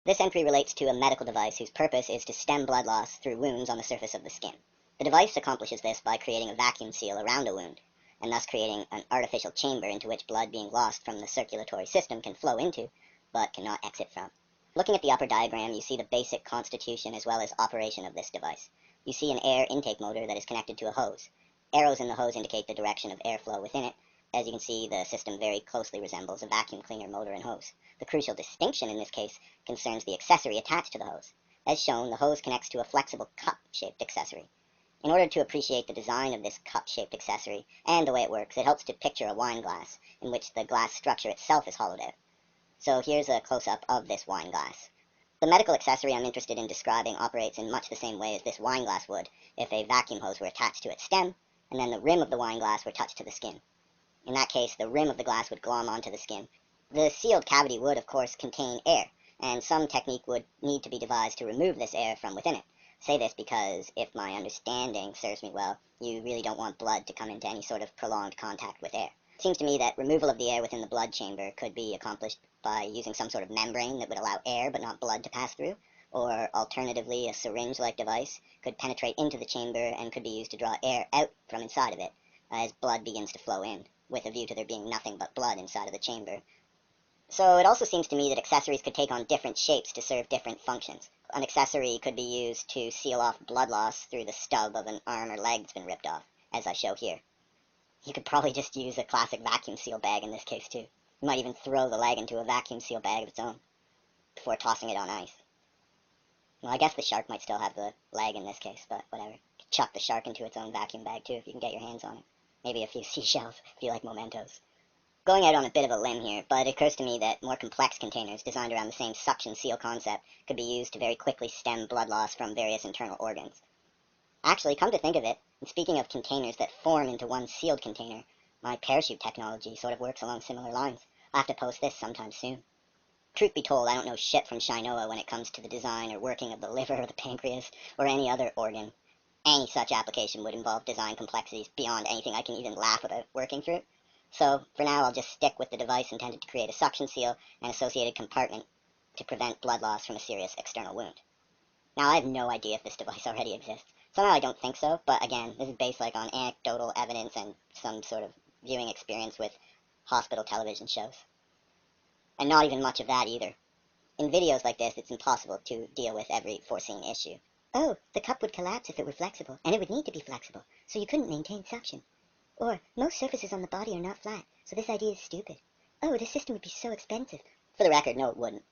This entry relates to a medical device whose purpose is to stem blood loss through wounds on the surface of the skin. The device accomplishes this by creating a vacuum seal around a wound, and thus creating an artificial chamber into which blood being lost from the circulatory system can flow into, but cannot exit from. Looking at the upper diagram, you see the basic constitution as well as operation of this device. You see an air intake motor that is connected to a hose. Arrows in the hose indicate the direction of airflow within it. As you can see, the system very closely resembles a vacuum cleaner motor and hose. The crucial distinction in this case concerns the accessory attached to the hose. As shown, the hose connects to a flexible cup-shaped accessory. In order to appreciate the design of this cup-shaped accessory and the way it works, it helps to picture a wine glass, in which the glass structure itself is hollowed out. So here's a close-up of this wine glass. The medical accessory I'm interested in describing operates in much the same way as this wine glass would if a vacuum hose were attached to its stem, and then the rim of the wine glass were touched to the skin. In that case, the rim of the glass would glom onto the skin. The sealed cavity would, of course, contain air, and some technique would need to be devised to remove this air from within it. I say this because, if my understanding serves me well, you really don't want blood to come into any sort of prolonged contact with air. It seems to me that removal of the air within the blood chamber could be accomplished by using some sort of membrane that would allow air but not blood to pass through, or alternatively a syringe-like device could penetrate into the chamber and could be used to draw air out from inside of it as blood begins to flow in, with a view to there being nothing but blood inside of the chamber. So it also seems to me that accessories could take on different shapes to serve different functions. An accessory could be used to seal off blood loss through the stub of an arm or leg that's been ripped off, as I show here. You could probably just use a classic vacuum seal bag in this case too. You might even throw the leg into a vacuum seal bag of its own, before tossing it on ice. Well, I guess the shark might still have the leg in this case, but whatever. Chuck the shark into its own vacuum bag too if you can get your hands on it. Maybe a few seashells if you like mementos. Going out on a bit of a limb here, but it occurs to me that more complex containers designed around the same suction seal concept could be used to very quickly stem blood loss from various internal organs. Actually, come to think of it, and speaking of containers that form into one sealed container, my parachute technology sort of works along similar lines. I'll have to post this sometime soon. Truth be told, I don't know shit from Shinoa when it comes to the design or working of the liver or the pancreas or any other organ. Any such application would involve design complexities beyond anything I can even laugh about working through. So, for now, I'll just stick with the device intended to create a suction seal and associated compartment to prevent blood loss from a serious external wound. Now, I have no idea if this device already exists. Somehow I don't think so, but again, this is based on anecdotal evidence and some sort of viewing experience with hospital television shows. And not even much of that either. In videos like this, it's impossible to deal with every foreseen issue. Oh, the cup would collapse if it were flexible, and it would need to be flexible, so you couldn't maintain suction. Or, most surfaces on the body are not flat, so this idea is stupid. Oh, this system would be so expensive. For the record, no it wouldn't.